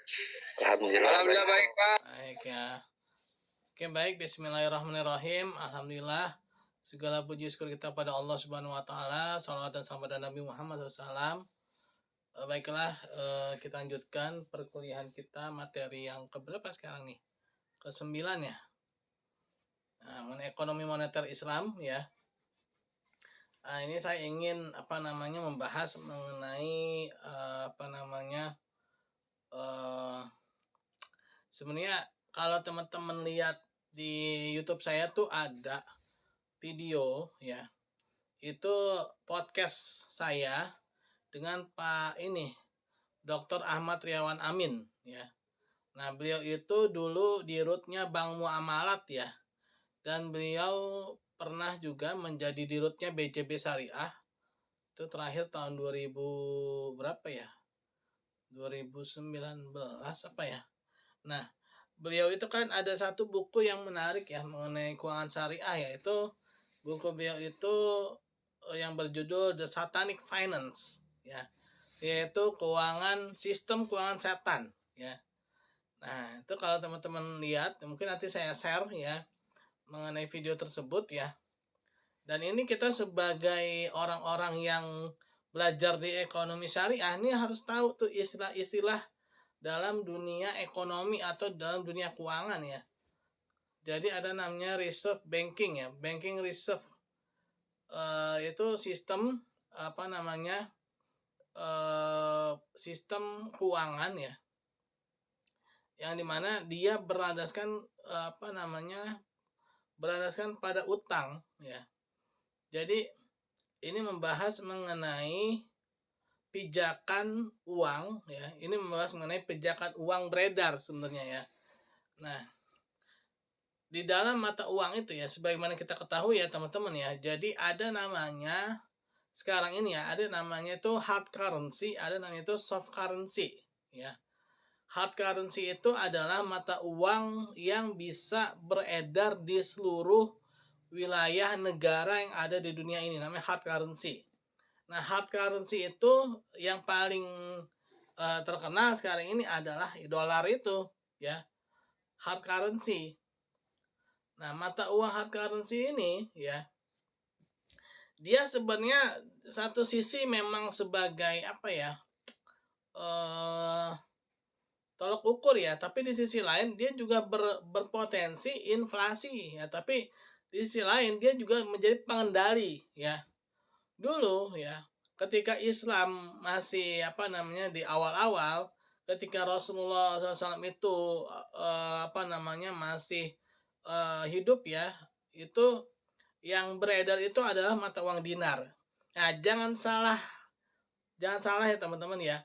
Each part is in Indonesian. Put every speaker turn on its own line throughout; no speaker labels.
Alhamdulillah.
Alhamdulillah baik, Pak.
Baik ya. Oke, baik. Bismillahirrahmanirrahim. Alhamdulillah. Segala puji syukur kita pada Allah Subhanahu wa taala. Shalawat dan salam pada Nabi Muhammad SAW. Baiklah, kita lanjutkan perkuliahan kita materi yang keberapa sekarang nih? Ke-9 ya. Nah, mengenai ekonomi moneter Islam ya. Nah, ini saya ingin membahas mengenai sebenarnya kalau teman-teman lihat di YouTube saya tuh ada video ya. Itu podcast saya dengan Pak Dr. Ahmad Riawan Amin ya. Nah, beliau itu dulu di rootnya Bank Muamalat ya. Dan beliau pernah juga menjadi di rootnya BCB Syariah. Itu terakhir tahun 2000 berapa ya? 2019 apa ya? Nah, beliau itu kan ada satu buku yang menarik ya mengenai keuangan syariah, yaitu buku beliau itu yang berjudul The Satanic Finance ya, yaitu sistem keuangan setan ya. Nah, itu kalau teman-teman lihat, mungkin nanti saya share ya mengenai video tersebut ya. Dan ini kita sebagai orang-orang yang belajar di ekonomi syariah ini harus tahu tuh istilah-istilah dalam dunia ekonomi atau dalam dunia keuangan ya. Jadi ada namanya reserve banking ya, banking reserve. Itu sistem sistem keuangan ya, yang dimana dia berlandaskan pada utang ya. Jadi ini membahas mengenai pijakan uang ya. Ini membahas mengenai pijakan uang beredar sebenarnya ya. Nah, di dalam mata uang itu ya, sebagaimana kita ketahui ya teman-teman ya. Jadi ada namanya sekarang ini ya, ada namanya itu hard currency, ada namanya itu soft currency ya. Hard currency itu adalah mata uang yang bisa beredar di seluruh wilayah negara yang ada di dunia ini, namanya hard currency. Nah, hard currency itu yang paling terkenal sekarang ini adalah dolar itu ya, hard currency. Nah, mata uang hard currency ini ya, dia sebenarnya satu sisi memang sebagai tolok ukur ya, tapi di sisi lain dia juga berpotensi inflasi ya, tapi di sisi lain dia juga menjadi pengendali ya. Dulu ya, ketika Islam masih di awal-awal, ketika Rasulullah SAW itu masih hidup ya, itu yang beredar itu adalah mata uang dinar. Nah, jangan salah ya teman-teman ya.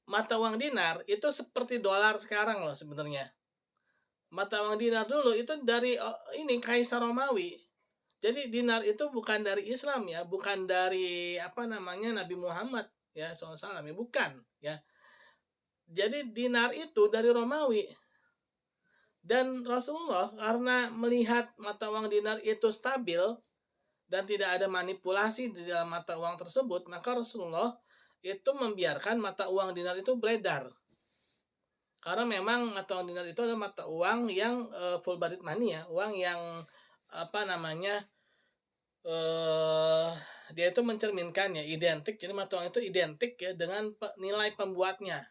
Mata uang dinar itu seperti dolar sekarang loh sebenarnya. Mata uang dinar dulu itu dari Kaisar Romawi. Jadi dinar itu bukan dari Islam ya, bukan dari Nabi Muhammad ya SAW ya, bukan ya. Jadi dinar itu dari Romawi. Dan Rasulullah karena melihat mata uang dinar itu stabil dan tidak ada manipulasi di dalam mata uang tersebut, maka Rasulullah itu membiarkan mata uang dinar itu beredar. Karena memang mata uang dinar itu adalah mata uang yang full bodied money ya, uang yang dia itu mencerminkan ya, identik. Jadi mata uang itu identik ya dengan nilai pembuatnya.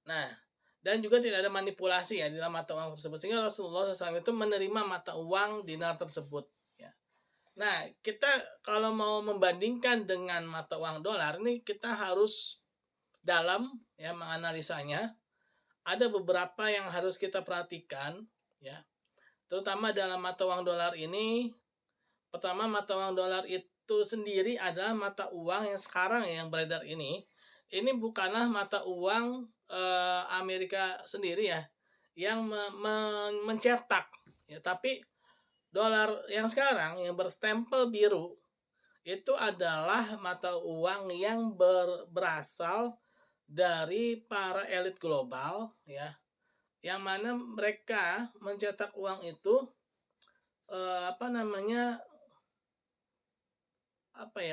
Nah, dan juga tidak ada manipulasi ya di dalam mata uang tersebut, sehingga Rasulullah SAW itu menerima mata uang dinar tersebut ya. Nah, kita kalau mau membandingkan dengan mata uang dolar ini, kita harus dalam ya menganalisanya. Ada beberapa yang harus kita perhatikan ya, terutama dalam mata uang dolar ini. Pertama, mata uang dolar itu sendiri adalah mata uang yang sekarang yang beredar ini bukanlah mata uang Amerika sendiri ya yang mencetak ya, tapi dolar yang sekarang yang berstempel biru itu adalah mata uang yang berasal dari para elit global ya, yang mana mereka mencetak uang itu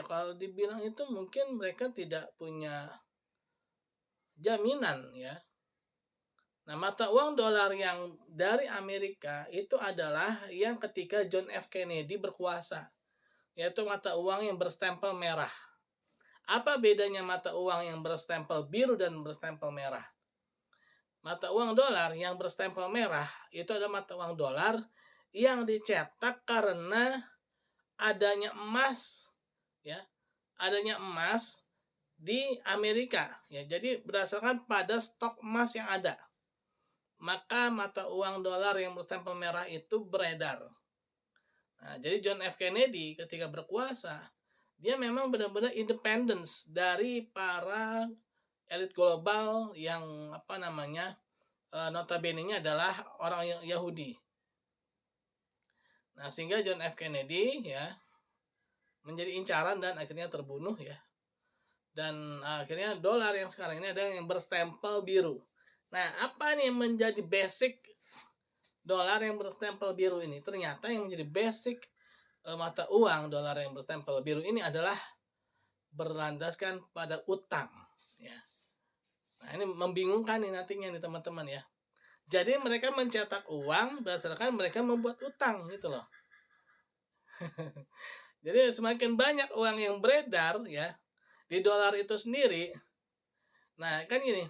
kalau dibilang itu mungkin mereka tidak punya jaminan ya. Nah, mata uang dolar yang dari Amerika itu adalah yang ketika John F. Kennedy berkuasa, yaitu mata uang yang berstempel merah. Apa bedanya mata uang yang berstempel biru dan berstempel merah? Mata uang dolar yang berstempel merah itu adalah mata uang dolar yang dicetak karena adanya emas, ya, adanya emas di Amerika, ya. Jadi berdasarkan pada stok emas yang ada, maka mata uang dolar yang berstempel merah itu beredar. Nah, jadi John F. Kennedy ketika berkuasa, dia memang benar-benar independence dari para elit global yang apa namanya notabene-nya adalah orang Yahudi. Nah, sehingga John F. Kennedy ya menjadi incaran dan akhirnya terbunuh ya. Dan akhirnya dolar yang sekarang ini ada yang berstempel biru. Nah, apa nih yang menjadi basic dolar yang berstempel biru ini? Ternyata yang menjadi basic mata uang dolar yang berstempel biru ini adalah berlandaskan pada utang ya. Nah, ini membingungkan nih nantinya nih teman-teman ya. Jadi mereka mencetak uang berdasarkan mereka membuat utang gitu loh. Jadi semakin banyak uang yang beredar ya di dolar itu sendiri. Nah, kan gini.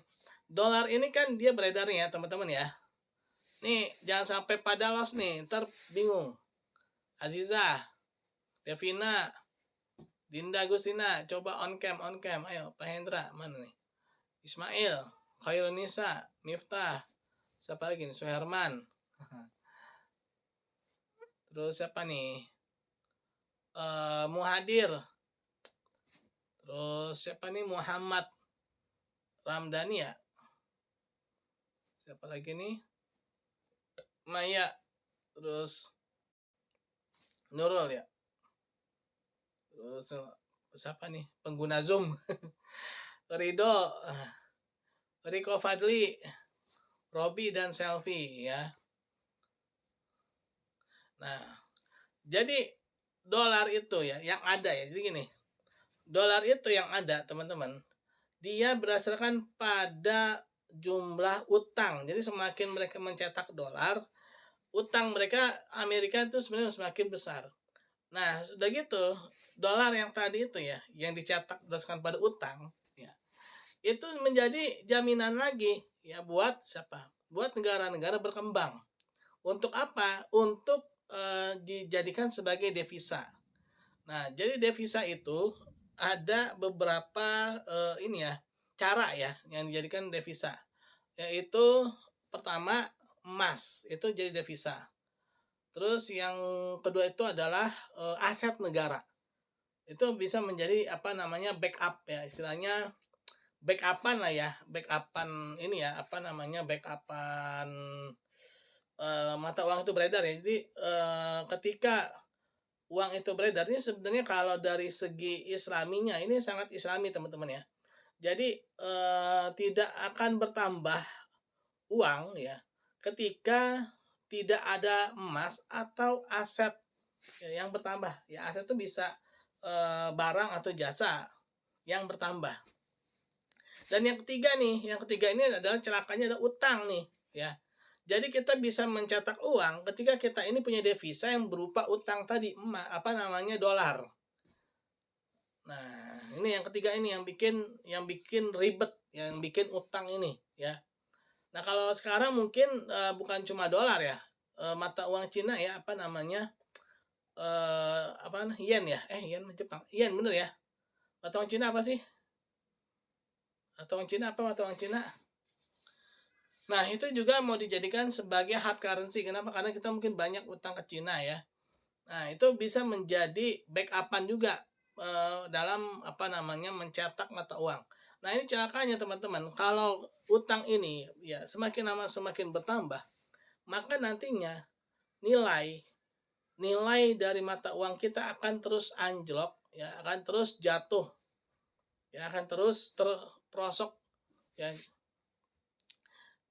Dolar ini kan dia beredar nih ya, teman-teman ya. Nih, jangan sampai pada loss nih, ntar bingung. Aziza, Devina, Dinda Gusina, coba on cam. Ayo, Pak Hendra, mana nih? Ismail, Khairunisa, Miftah, siapa lagi nih? Suherman. Terus siapa nih? Muhadir. Terus siapa nih? Muhammad Ramdhani ya. Siapa lagi nih? Maya. Terus Nurul ya. Terus siapa nih? Pengguna Zoom. Rido, Riko Fadli, Robi dan Selfie ya. Nah, jadi dolar itu ya yang ada ya. Jadi gini. Dolar itu yang ada, teman-teman. Dia berdasarkan pada jumlah utang. Jadi semakin mereka mencetak dolar, utang mereka Amerika itu sebenarnya semakin besar. Nah, sudah gitu, dolar yang tadi itu ya, yang dicetak berdasarkan pada utang, ya, itu menjadi jaminan lagi ya buat siapa? Buat negara-negara berkembang. Untuk apa? Untuk dijadikan sebagai devisa. Nah, jadi devisa itu ada beberapa ini ya cara ya yang dijadikan devisa, yaitu pertama emas itu jadi devisa. Terus yang kedua itu adalah aset negara. Itu bisa menjadi apa namanya backup ya, istilahnya backupan lah ya, backupan ini ya, apa namanya backupan mata uang itu beredar ya. Jadi ketika uang itu beredar ini sebenarnya kalau dari segi islaminya ini sangat islami teman-teman ya. Jadi tidak akan bertambah uang ya ketika tidak ada emas atau aset yang bertambah. Ya aset itu bisa barang atau jasa yang bertambah. Dan yang ketiga nih, yang ketiga ini adalah celakanya ada utang nih, ya. Jadi kita bisa mencetak uang ketika kita ini punya devisa yang berupa utang tadi, emas, apa namanya dolar. Nah, ini yang ketiga ini yang bikin ribet, yang bikin utang ini, ya. Nah, kalau sekarang mungkin bukan cuma dolar ya, mata uang Cina ya, apa namanya, apa yen ya, yen Jepang, yen bener ya. Mata uang Cina apa sih? Mata uang Cina apa mata uang Cina? Nah, itu juga mau dijadikan sebagai hard currency. Kenapa? Karena kita mungkin banyak utang ke Cina ya. Nah, itu bisa menjadi backupan juga dalam apa namanya mencetak mata uang. Nah, ini celakanya teman-teman. Kalau utang ini ya semakin lama semakin bertambah, maka nantinya nilai dari mata uang kita akan terus anjlok, ya akan terus jatuh, ya akan terus terprosok, ya.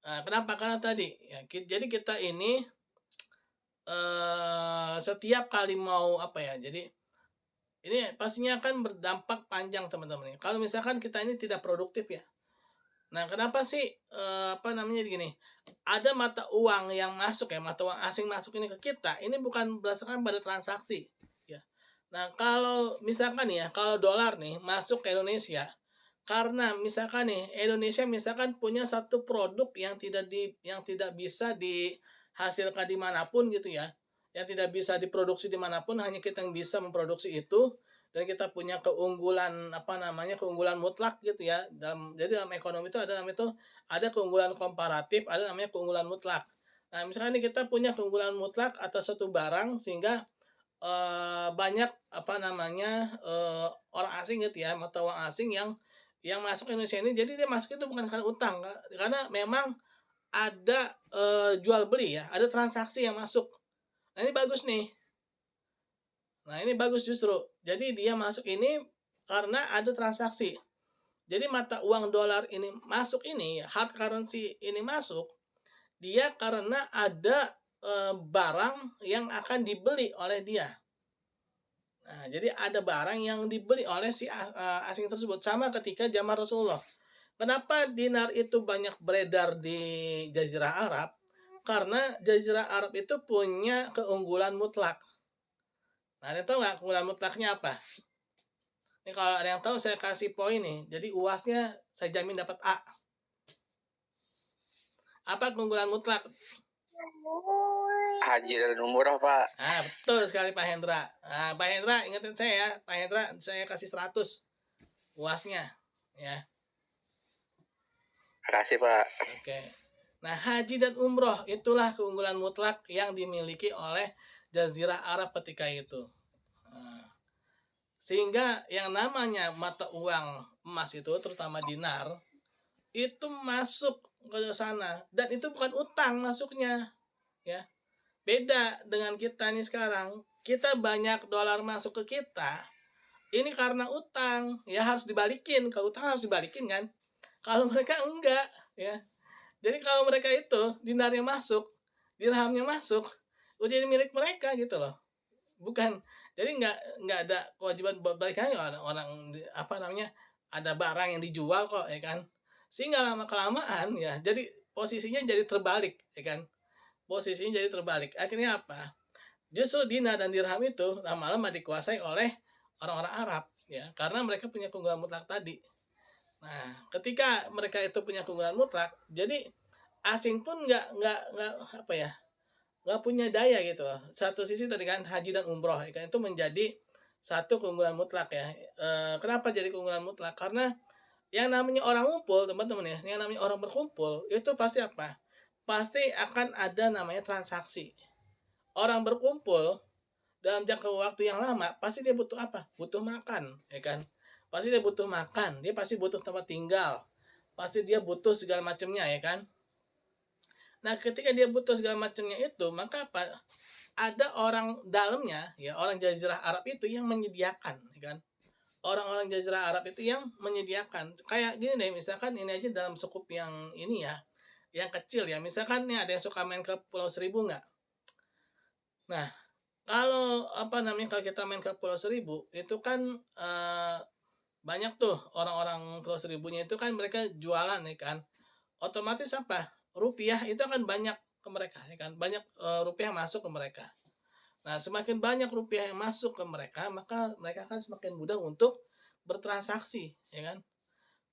Nah, kenapa? Karena tadi, ya, jadi kita ini setiap kali mau apa ya, jadi ini pastinya akan berdampak panjang teman-teman. Kalau misalkan kita ini tidak produktif ya, Nah, kenapa sih, apa namanya gini, ada mata uang yang masuk ya, mata uang asing masuk ini ke kita, ini bukan berdasarkan pada transaksi, ya. Nah, kalau misalkan ya, kalau dolar nih masuk ke Indonesia, karena misalkan nih, Indonesia misalkan punya satu produk yang tidak bisa dihasilkan di manapun gitu ya, yang tidak bisa diproduksi di manapun, hanya kita yang bisa memproduksi itu, dan kita punya keunggulan, apa namanya, keunggulan mutlak gitu ya, dalam ekonomi itu ada keunggulan komparatif, ada namanya keunggulan mutlak. Nah, misalkan nih kita punya keunggulan mutlak atas suatu barang sehingga, banyak, apa namanya, orang asing gitu ya, mata uang asing yang masuk ke Indonesia ini, jadi dia masuk itu bukan karena utang, karena memang ada, jual beli ya, ada transaksi yang masuk. Nah, ini bagus nih. Nah, ini bagus justru. Jadi dia masuk ini karena ada transaksi. Jadi mata uang dolar ini masuk ini, hard currency ini masuk, dia karena ada, barang yang akan dibeli oleh dia. Nah, jadi ada barang yang dibeli oleh si asing tersebut. Sama ketika zaman Rasulullah. Kenapa dinar itu banyak beredar di Jazirah Arab? Karena Jazirah Arab itu punya keunggulan mutlak. Nah, ada tahu nggak keunggulan mutlaknya apa? Ini kalau ada yang tahu saya kasih poin nih. Jadi UASnya saya jamin dapat A. Apa keunggulan mutlak?
Haji dan umroh, Pak.
Ah, betul sekali Pak Hendra. Nah, Pak Hendra ingetin saya ya. Pak Hendra saya kasih 100 UASnya ya.
Makasih, Pak.
Oke. Nah, haji dan umroh itulah keunggulan mutlak yang dimiliki oleh Jazirah Arab ketika itu. Nah, sehingga yang namanya mata uang emas itu, terutama dinar, itu masuk ke sana dan itu bukan utang masuknya, ya. Beda dengan kita nih sekarang, kita banyak dolar masuk ke kita, ini karena utang, ya harus dibalikin, kalau utang harus dibalikin kan. Kalau mereka enggak, ya. Jadi kalau mereka itu dinarnya masuk, dirhamnya masuk, udah jadi milik mereka gitu loh. Bukan, jadi nggak ada kewajiban buat balik lagi, orang apa namanya, ada barang yang dijual kok ya kan. Sehingga lama kelamaan ya jadi posisinya jadi terbalik ya kan. Posisinya jadi terbalik. Akhirnya apa? Justru dinar dan dirham itu lama-lama dikuasai oleh orang-orang Arab ya, karena mereka punya keunggulan mutlak tadi. Nah, ketika mereka itu punya keunggulan mutlak, jadi asing pun nggak apa ya, nggak punya daya gitu loh. Satu sisi tadi kan haji dan umroh ya kan, itu menjadi satu keunggulan mutlak ya. Kenapa jadi keunggulan mutlak? Karena yang namanya orang ngumpul teman-teman ya, yang namanya orang berkumpul itu pasti apa? Pasti akan ada namanya transaksi. Orang berkumpul dalam jangka waktu yang lama, pasti dia butuh apa? Butuh makan, ya kan? Pasti dia butuh makan, dia pasti butuh tempat tinggal, pasti dia butuh segala macamnya, ya kan? Nah, ketika dia butuh segala macamnya itu, maka apa? Ada orang dalamnya, ya orang Jazirah Arab itu yang menyediakan, ya kan? Orang-orang Jazirah Arab itu yang menyediakan. Kayak gini deh, misalkan ini aja dalam skup yang ini ya, yang kecil ya. Misalkan nih ada yang suka main ke Pulau Seribu nggak? Nah, kalau apa namanya, kalau kita main ke Pulau Seribu itu kan, banyak tuh orang-orang Pulau Seribunya itu kan mereka jualan ya kan. Otomatis apa? Rupiah itu akan banyak ke mereka ya kan. Banyak rupiah masuk ke mereka. Nah, semakin banyak rupiah yang masuk ke mereka, maka mereka akan semakin mudah untuk bertransaksi, ya kan?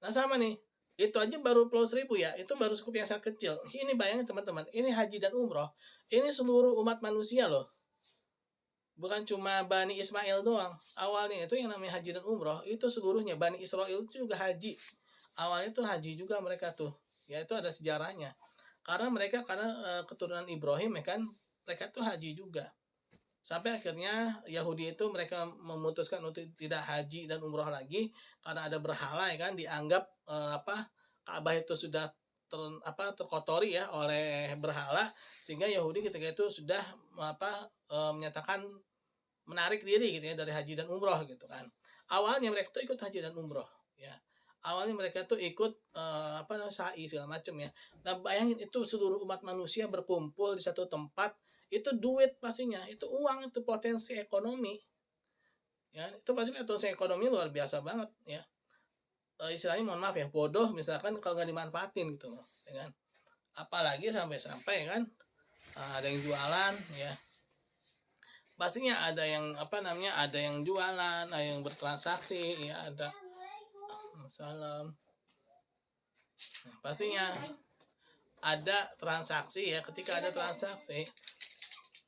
Nah, sama nih. Itu aja baru Pulau Seribu ya, itu baru skup yang sangat kecil. Ini bayangin teman-teman, ini haji dan umroh, ini seluruh umat manusia loh. Bukan cuma Bani Ismail doang. Awalnya itu yang namanya haji dan umroh, itu seluruhnya. Bani Israel itu juga haji. Awalnya itu haji juga mereka tuh. Ya itu ada sejarahnya. Karena keturunan Ibrahim ya kan, mereka tuh haji juga. Sampai akhirnya Yahudi itu mereka memutuskan untuk tidak haji dan umroh lagi karena ada berhala ya kan, dianggap Ka'bah itu sudah terkotori ya oleh berhala, sehingga Yahudi ketika itu sudah menyatakan menarik diri gitu ya dari haji dan umroh gitu kan. Awalnya mereka tuh ikut haji dan umroh ya. Awalnya mereka tuh ikut sa'i segala macam ya. Nah, bayangin itu seluruh umat manusia berkumpul di satu tempat, itu duit pastinya, itu uang, itu potensi ekonomi. Ya, itu pasti potensi ekonomi luar biasa banget ya. istilahnya mohon maaf ya, bodoh misalkan kalau nggak dimanfaatin gitu loh, ya kan. Apalagi sampai-sampai kan, ada yang jualan ya, pastinya ada yang apa namanya, ada yang jualan, ada yang bertransaksi ya, ada salam. Nah, pastinya ada transaksi ya, ketika ada transaksi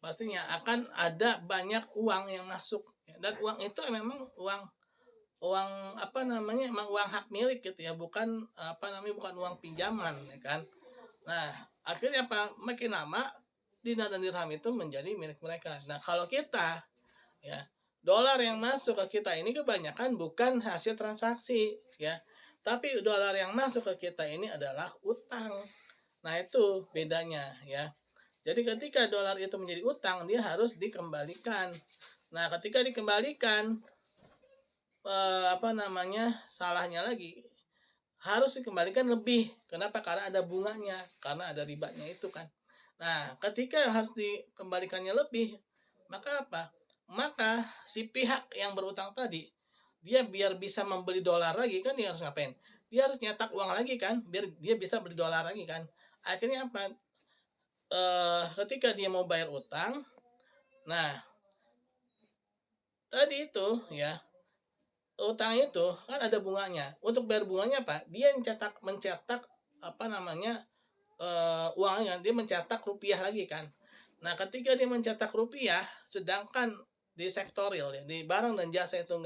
pastinya akan ada banyak uang yang masuk ya, dan uang itu memang uang uang apa namanya, emang uang hak milik gitu ya, bukan apa namanya, bukan uang pinjaman ya kan. Nah, akhirnya apa, makin lama dinar dan dirham itu menjadi milik mereka. Nah, kalau kita ya, dolar yang masuk ke kita ini kebanyakan bukan hasil transaksi ya, tapi dolar yang masuk ke kita ini adalah utang. Nah, itu bedanya ya. Jadi ketika dolar itu menjadi utang, dia harus dikembalikan. Nah, ketika dikembalikan, apa namanya, salahnya lagi harus dikembalikan lebih. Kenapa? Karena ada bunganya, karena ada ribanya itu kan. Nah, ketika harus dikembalikannya lebih, maka apa? Maka si pihak yang berutang tadi, dia biar bisa membeli dolar lagi kan, dia harus ngapain? Dia harus nyetak uang lagi kan, biar dia bisa beli dolar lagi kan. Akhirnya apa? Ketika dia mau bayar utang, nah tadi itu ya, utang itu kan ada bunganya. Untuk bayar bunganya apa? Dia mencetak apa namanya, uangnya, dia mencetak rupiah lagi kan. Nah, ketika dia mencetak rupiah, sedangkan di sektor real ya, di barang dan jasa itu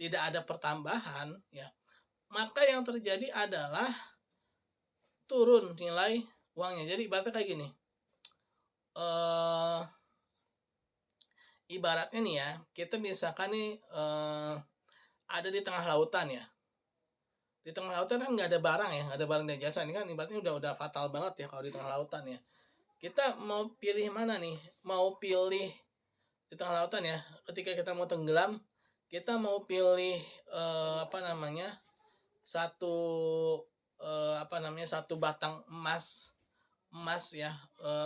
tidak ada pertambahan ya, maka yang terjadi adalah turun nilai uangnya. Jadi ibaratnya kayak gini. eh Ibaratnya nih ya, kita misalkan nih ada di tengah lautan ya. Di tengah lautan kan nggak ada barang ya, nggak ada barang dan jasa. Ini kan ibaratnya udah fatal banget ya kalau di tengah lautan ya. Kita mau pilih mana nih? Mau pilih di tengah lautan ya. Ketika kita mau tenggelam, kita mau pilih apa namanya? Satu apa namanya? Satu batang emas, emas ya,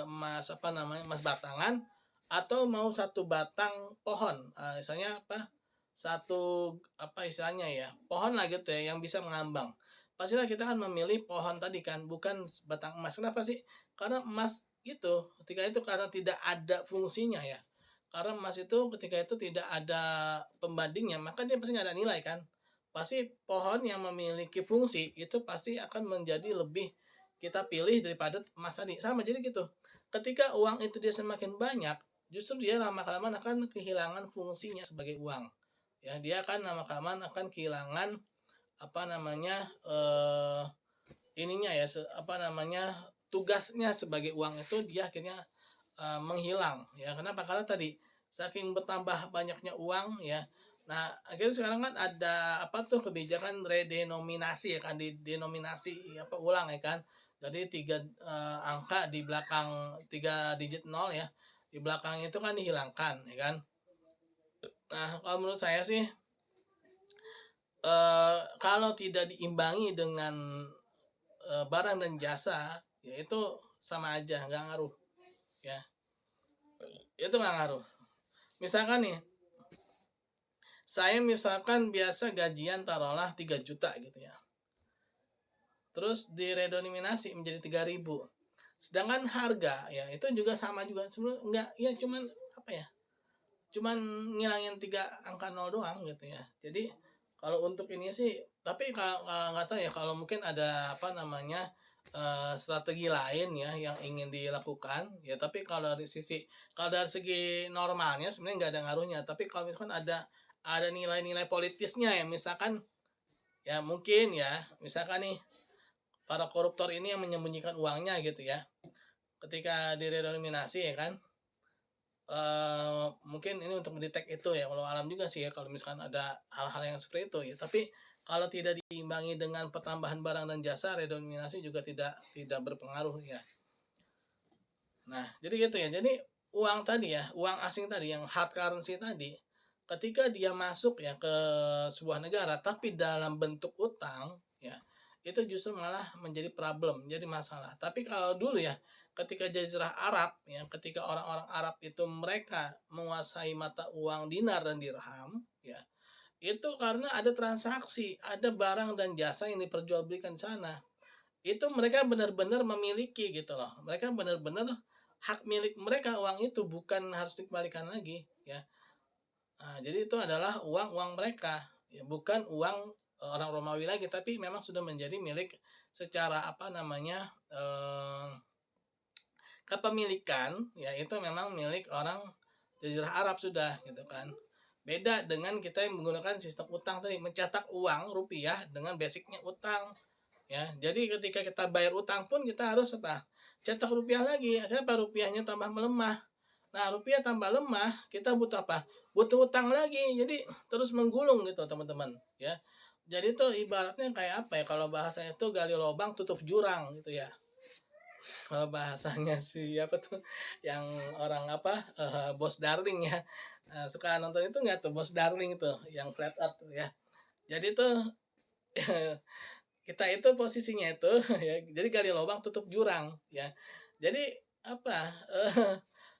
emas apa namanya? Emas batangan, atau mau satu batang pohon. Misalnya apa? Satu apa istilahnya ya? Pohon lah gitu ya yang bisa mengambang. Pastilah kita akan memilih pohon tadi kan, bukan batang emas. Kenapa sih? Karena emas itu ketika itu karena tidak ada fungsinya ya. Karena emas itu ketika itu tidak ada pembandingnya, maka dia pasti nggak ada nilai kan. Pasti pohon yang memiliki fungsi itu pasti akan menjadi lebih kita pilih daripada emas tadi. Sama jadi gitu. Ketika uang itu dia semakin banyak, justru dia lama kelamaan akan kehilangan fungsinya sebagai uang. Ya, dia akan lama kelamaan akan kehilangan apa namanya, ininya ya, apa namanya, tugasnya sebagai uang itu dia akhirnya menghilang ya. Kenapa? Karena tadi saking bertambah banyaknya uang ya. Nah, akhirnya sekarang kan ada apa tuh, kebijakan redenominasi ya kan, denominasi apa ulang ya kan. Jadi tiga angka di belakang, tiga digit nol ya, di belakang itu kan dihilangkan ya kan. Nah, kalau menurut saya sih kalau tidak diimbangi dengan barang dan jasa, ya itu sama aja, nggak ngaruh ya. Itu nggak ngaruh. Misalkan nih, saya misalkan biasa gajian taruhlah 3 juta gitu ya. Terus diredenominasi menjadi 3.000. Sedangkan harga ya itu juga sama juga. Sebenarnya enggak ya, cuman apa ya? Cuman ngilangin 3 angka 0 doang gitu ya. Jadi kalau untuk ini sih, tapi kalau nggak tahu ya, kalau mungkin ada apa namanya, strategi lain ya yang ingin dilakukan ya. Tapi kalau dari segi normalnya sebenarnya nggak ada ngaruhnya. Tapi kalau misalkan ada nilai-nilai politisnya ya, misalkan ya mungkin ya, misalkan nih para koruptor ini yang menyembunyikan uangnya gitu ya, ketika diredenominasi ya kan, mungkin ini untuk mendetek itu ya, kalau alam juga sih ya kalau misalkan ada hal-hal yang seperti itu ya. Tapi kalau tidak diimbangi dengan pertambahan barang dan jasa, redenominasi juga tidak berpengaruh ya. Nah, jadi gitu ya. Jadi uang tadi ya, uang asing tadi yang hard currency tadi, ketika dia masuk ya ke sebuah negara tapi dalam bentuk utang ya, itu justru malah menjadi problem, jadi masalah. Tapi kalau dulu ya, ketika Jazirah Arab ya, ketika orang-orang Arab itu mereka menguasai mata uang dinar dan dirham ya, Itu karena ada transaksi, ada barang dan jasa yang diperjualbelikan di sana. Itu mereka benar-benar memiliki gitu loh. Mereka benar-benar hak milik mereka uang itu, bukan harus dikembalikan lagi ya. Nah, jadi itu adalah uang-uang mereka, ya bukan uang orang Romawi lagi, tapi memang sudah menjadi milik secara apa namanya kepemilikan, ya itu memang milik orang Jazirah Arab sudah gitu kan. Beda dengan kita yang menggunakan sistem utang tadi, mencetak uang rupiah dengan basicnya utang ya. Jadi ketika kita bayar utang pun kita harus apa? Cetak rupiah lagi. Kenapa rupiahnya tambah melemah? Nah, rupiah tambah lemah, kita butuh apa? Butuh utang lagi. Jadi terus menggulung gitu, teman-teman, ya. Jadi itu ibaratnya kayak apa ya? Kalau bahasanya itu gali lubang tutup jurang gitu ya. Kalau bahasanya siapa tuh yang orang apa? Bos Darling ya. Suka nonton itu nggak tuh Bos Darling itu yang flat earth tuh ya. Jadi tuh kita itu posisinya itu ya, jadi gali lubang tutup jurang ya. Jadi apa?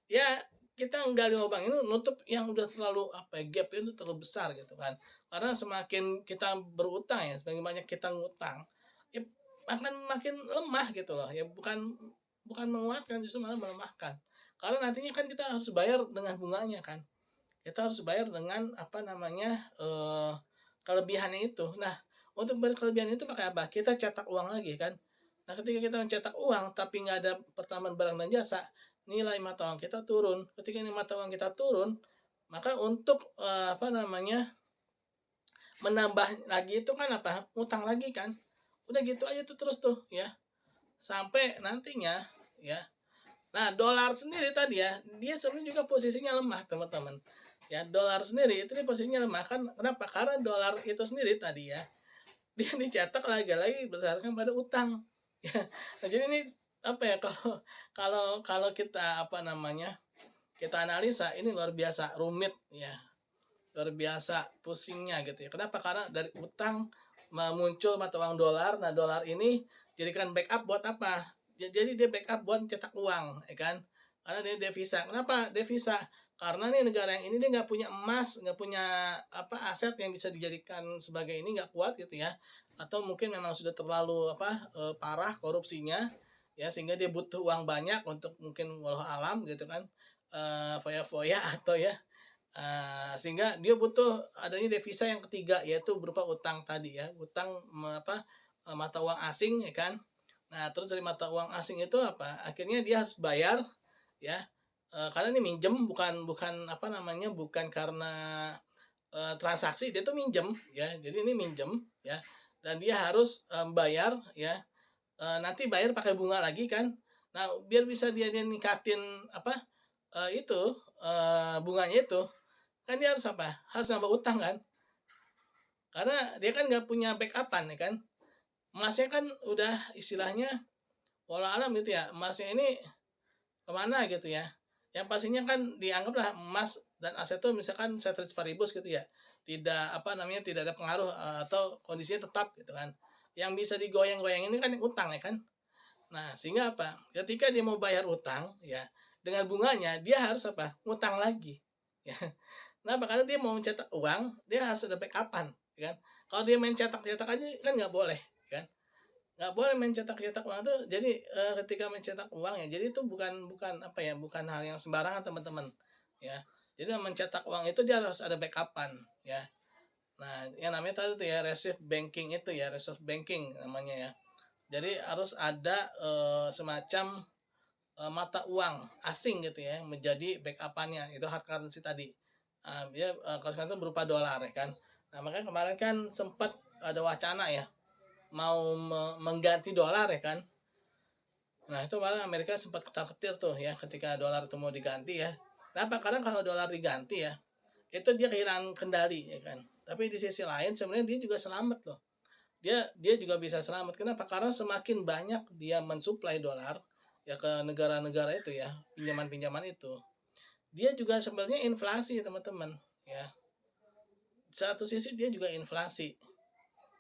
Ya kita gali lubang ini nutup yang udah terlalu apa ya, gap itu terlalu besar gitu kan. Karena semakin kita berutang ya, semakin banyak kita ngutang, ya akan makin lemah gitu loh. Ya bukan bukan menguatkan, justru malah melemahkan. Karena nantinya kan kita harus bayar dengan bunganya kan. Kita harus bayar dengan apa namanya kelebihannya itu. Nah, untuk berkelebihan itu pakai apa? Kita cetak uang lagi kan. Nah, ketika kita mencetak uang tapi nggak ada pertambahan barang dan jasa, nilai mata uang kita turun. Ketika nilai mata uang kita turun, maka untuk apa namanya menambah lagi itu kan apa? Utang lagi kan. Udah gitu aja tuh terus tuh ya. Sampai nantinya ya. Nah, dolar sendiri tadi ya, dia sebenarnya juga posisinya lemah, teman-teman. Ya, dolar sendiri itu dia posisinya lemah kan. Kenapa? Karena dolar itu sendiri tadi ya, dia dicetak lagi-lagi berdasarkan pada utang. Ya. Nah, jadi ini apa ya, kalau kalau kita apa namanya? Kita analisa ini luar biasa rumit ya. Luar biasa pusingnya gitu ya. Kenapa? Karena dari utang muncul mata uang dolar. Nah, dolar ini jadikan backup buat apa? Jadi dia backup buat cetak uang, ya kan? Karena dia devisa. Kenapa devisa? Karena nih negara yang ini dia nggak punya emas, nggak punya apa aset yang bisa dijadikan sebagai ini, nggak kuat gitu ya. Atau mungkin memang sudah terlalu apa parah korupsinya, ya sehingga dia butuh uang banyak untuk mungkin walau alam gitu kan, foya-foya atau ya. Sehingga dia butuh adanya devisa yang ketiga yaitu berupa utang tadi ya, utang apa mata uang asing ya kan. Nah, terus dari mata uang asing itu apa? Akhirnya dia harus bayar ya. Karena ini minjem bukan bukan apa namanya? Bukan karena transaksi, dia tuh minjem ya. Jadi ini minjem ya. Dan dia harus bayar ya. Nanti bayar pakai bunga lagi kan. Nah, biar bisa dia ningkatin apa? Itu bunganya itu kan dia harus apa? Harus nambah utang kan? Karena dia kan nggak punya backupan ya kan? Emasnya kan udah istilahnya walau alam gitu ya. Emasnya ini kemana gitu ya? Yang pastinya kan dianggaplah emas dan aset itu misalkan ceteris paribus gitu ya. Tidak apa namanya tidak ada pengaruh atau kondisinya tetap gitu kan. Yang bisa digoyang-goyang ini kan yang utang ya kan. Nah, sehingga apa? Ketika dia mau bayar utang ya dengan bunganya dia harus apa? Ngutang lagi. Ya. Kenapa? Karena dia mau mencetak uang, dia harus ada backupan, ya kan? Kalau dia main cetak-cetak aja kan nggak boleh, ya kan? Nggak boleh main cetak-cetak uang tuh. Jadi ketika mencetak uang ya, jadi itu bukan bukan apa ya, bukan hal yang sembarangan teman-teman, ya. Jadi mencetak uang itu dia harus ada backupan, ya. Nah, yang namanya tadi tuh ya reserve banking itu ya, reserve banking namanya ya. Jadi harus ada semacam mata uang asing gitu ya menjadi backupannya itu hard currency tadi. Dia kalau sekarang itu berupa dolar ya kan. Nah makanya kemarin kan sempat ada wacana ya mau mengganti dolar ya kan. Nah itu malah Amerika sempat ketar-ketir tuh ya ketika dolar itu mau diganti ya. Kenapa? Karena kalau dolar diganti ya itu dia kehilangan kendali ya kan. Tapi di sisi lain sebenarnya dia juga selamat loh. Dia juga bisa selamat. Kenapa? Karena semakin banyak dia mensuplai dolar ya ke negara-negara itu ya pinjaman-pinjaman itu dia juga sebenarnya inflasi teman-teman ya satu sisi dia juga inflasi.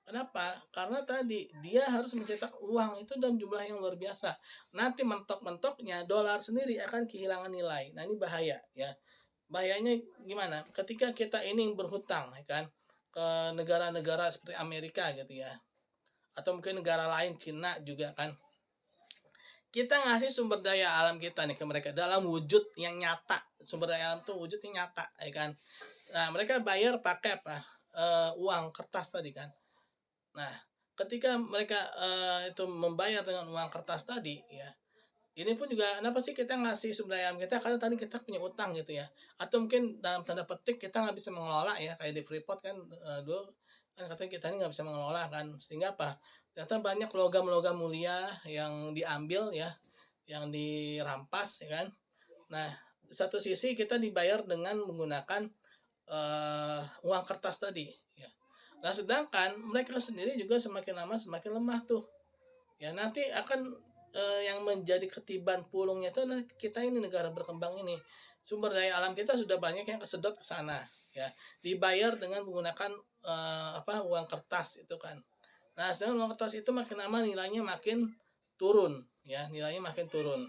Kenapa? Karena tadi dia harus mencetak uang itu dalam jumlah yang luar biasa. Nanti mentok-mentoknya dolar sendiri akan kehilangan nilai. Nah ini bahaya ya. Bahayanya gimana? Ketika kita ini berhutang, ya kan? ke negara-negara seperti Amerika gitu ya, atau mungkin negara lain, Cina juga kan, kita ngasih sumber daya alam kita nih ke mereka dalam wujud yang nyata. Sumber daya alam tuh wujudnya nyata, ya kan. Nah, mereka bayar pakai apa? Uang kertas tadi kan. Nah, ketika mereka itu membayar dengan uang kertas tadi, ya, ini pun juga kenapa sih kita ngasih sumber daya alam kita, karena tadi kita punya utang gitu ya, atau mungkin dalam tanda petik kita nggak bisa mengelola ya, kayak di Freeport kan dulu kan katanya kita ini nggak bisa mengelola kan, sehingga apa, ternyata banyak logam-logam mulia yang diambil ya, yang dirampas ya kan. Nah, di satu sisi kita dibayar dengan menggunakan uang kertas tadi ya. Nah, sedangkan mereka sendiri juga semakin lama semakin lemah tuh. Ya, nanti akan yang menjadi ketiban pulungnya itu adalah kita ini, negara berkembang ini. Sumber daya alam kita sudah banyak yang kesedot ke sana ya. Dibayar dengan menggunakan uang kertas itu kan. Nah, sedangkan uang kertas itu makin lama nilainya makin turun ya, nilainya makin turun.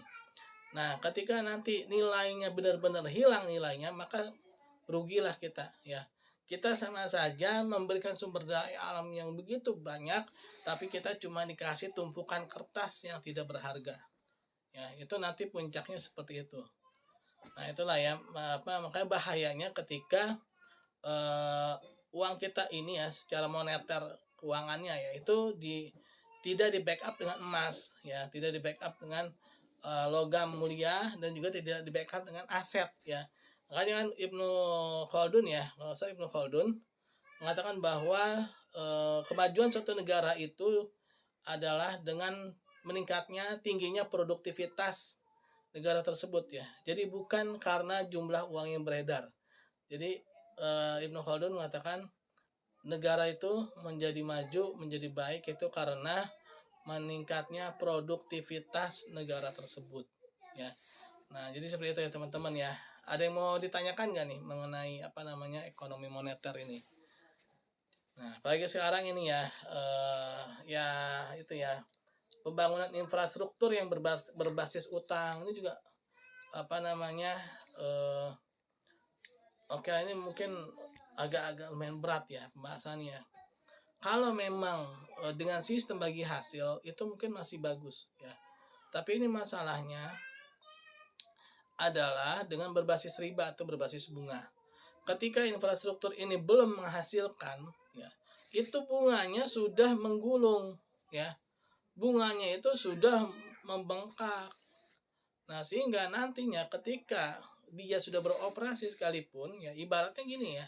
Nah, ketika nanti nilainya benar-benar hilang nilainya, maka rugilah kita ya. Kita sama saja memberikan sumber daya alam yang begitu banyak, tapi kita cuma dikasih tumpukan kertas yang tidak berharga. Ya, itu nanti puncaknya seperti itu. Nah, itulah ya, makanya bahayanya ketika uang kita ini ya, secara moneter keuangannya ya, itu tidak di backup dengan emas ya, tidak di backup dengan logam mulia, dan juga tidak di backup dengan aset ya. Makanya kan Ibnu Khaldun ya, kalau saya Ibnu Khaldun mengatakan bahwa kemajuan suatu negara itu adalah dengan meningkatnya tingginya produktivitas negara tersebut ya. Jadi bukan karena jumlah uang yang beredar. Jadi Ibnu Khaldun mengatakan negara itu menjadi maju, menjadi baik itu karena meningkatnya produktivitas negara tersebut ya. Nah, jadi seperti itu ya teman-teman ya. Ada yang mau ditanyakan nggak nih mengenai ekonomi moneter ini? Nah, apalagi sekarang ini ya, ya itu ya, pembangunan infrastruktur yang berbasis utang ini juga eh, oke, ini mungkin agak-agak lumayan berat ya pembahasannya. Kalau memang dengan sistem bagi hasil itu mungkin masih bagus ya. Tapi ini masalahnya adalah dengan berbasis riba atau berbasis bunga. Ketika infrastruktur ini belum menghasilkan, ya, itu bunganya sudah menggulung, ya, bunganya itu sudah membengkak. Nah, sehingga nantinya ketika dia sudah beroperasi sekalipun, ya, ibaratnya gini ya,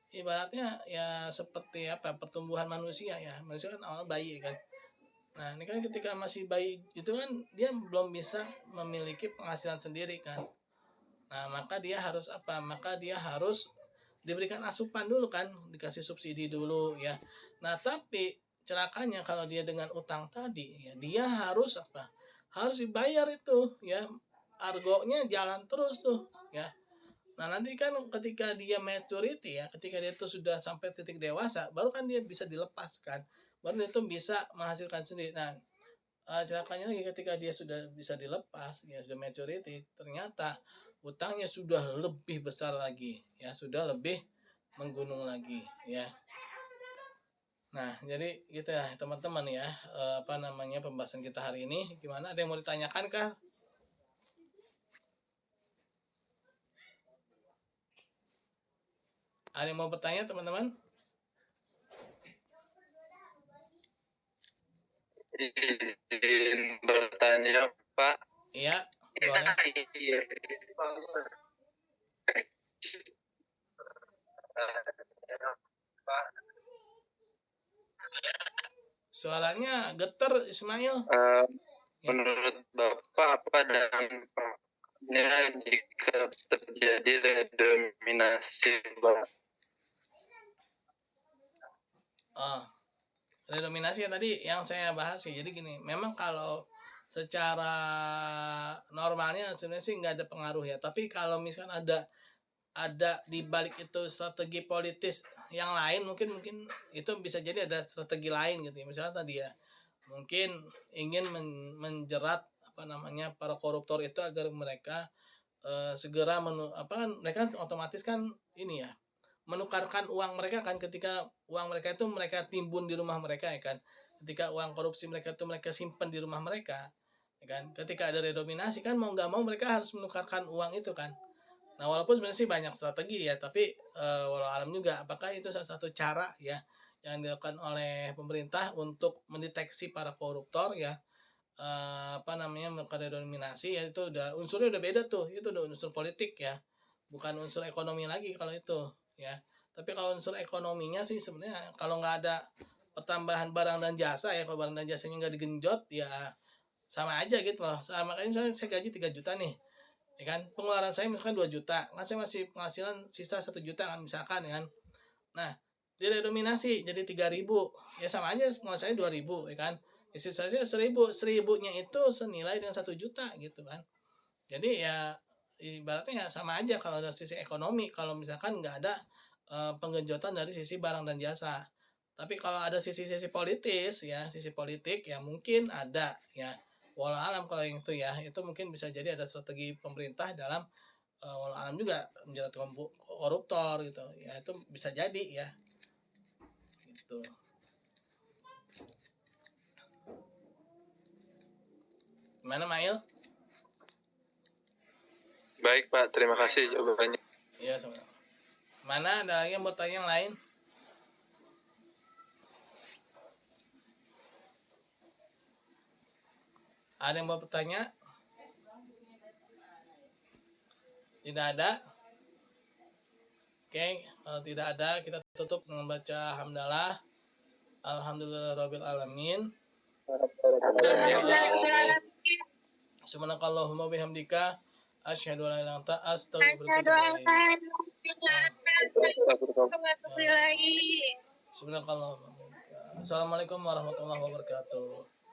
ibaratnya ya seperti apa, pertumbuhan manusia ya, manusia kan awalnya bayi kan. Nah, ini kan ketika masih bayi itu kan dia belum bisa memiliki penghasilan sendiri kan. Nah, maka dia harus apa? Maka dia harus diberikan asupan dulu kan, dikasih subsidi dulu ya. Nah, tapi celakanya kalau dia dengan utang tadi ya, dia harus apa? Harus dibayar itu ya. Argonya jalan terus tuh ya. Nah, nanti kan ketika dia maturity ya, ketika dia itu sudah sampai titik dewasa, baru kan dia bisa dilepaskan. Baru dia itu bisa menghasilkan sendiri. Nah, celakanya lagi ketika dia sudah bisa dilepas, ya sudah maturity, ternyata utangnya sudah lebih besar lagi, ya sudah lebih menggunung lagi, ya. Nah, jadi gitu ya teman-teman ya, pembahasan kita hari ini. Gimana? Ada yang mau ditanyakan kah? Ada yang mau bertanya teman-teman?
Izin bertanya Pak.
Iya, boleh. Suaranya getar Ismail.
Menurut Bapak apa dampaknya jika terjadi redominasi Pak?
Redominasi ya tadi yang saya bahas ya. Jadi gini, memang kalau secara normalnya sebenarnya sih nggak ada pengaruh ya. Tapi kalau misalkan ada di balik itu strategi politis yang lain, mungkin itu bisa jadi ada strategi lain gitu ya. Misalnya tadi ya, mungkin ingin menjerat para koruptor itu agar mereka segera kan mereka otomatis kan ini ya, menukarkan uang mereka kan, ketika uang mereka itu mereka timbun di rumah mereka ya kan. Ketika uang korupsi mereka itu mereka simpan di rumah mereka, ya kan. Ketika ada redenominasi kan mau nggak mau mereka harus menukarkan uang itu kan. Nah, walaupun sebenarnya sih banyak strategi ya, tapi walau alam juga apakah itu salah satu cara ya yang dilakukan oleh pemerintah untuk mendeteksi para koruptor ya, apa namanya, melakukan redenominasi ya, itu udah unsurnya udah beda tuh, itu udah unsur politik ya, bukan unsur ekonomi lagi kalau itu ya. Tapi kalau unsur ekonominya sih sebenarnya kalau nggak ada pertambahan barang dan jasa ya, kalau barang dan jasanya nggak digenjot ya sama aja gitu loh. Sama kayak misalnya saya gaji 3 juta nih, ya kan, pengeluaran saya misalkan 2 juta kan, saya masih penghasilan sisa 1 juta kan misalkan kan. Nah, diredominasi jadi 3.000 ya sama aja pengeluaran saya 2.000 ya kan, ya sisa saya 1.000, 1.000-nya itu senilai dengan 1 juta gitu kan. Jadi ya ibaratnya ya sama aja kalau dari sisi ekonomi, kalau misalkan nggak ada penggenjotan dari sisi barang dan jasa. Tapi kalau ada sisi-sisi politis ya, sisi politik ya mungkin ada ya. Walau alam kalau yang itu ya, itu mungkin bisa jadi ada strategi pemerintah dalam walau alam juga menjerat koruptor gitu. Ya itu bisa jadi ya. Gitu. Gimana Mail?
Baik Pak, terima kasih jawabannya.
Iya sama. Mana ada lagi yang mau tanya yang lain? Ada yang mau bertanya? Tidak ada? Oke, kalau tidak ada kita tutup dengan baca hamdalah. Alhamdulillahirabbil alamin. Dan doa subhanakallahumma bihamdika asyhadu an la ilaha illa anta astaghfiruka wa atubu ilaik. Subhanakallahumma. Assalamualaikum warahmatullahi wabarakatuh.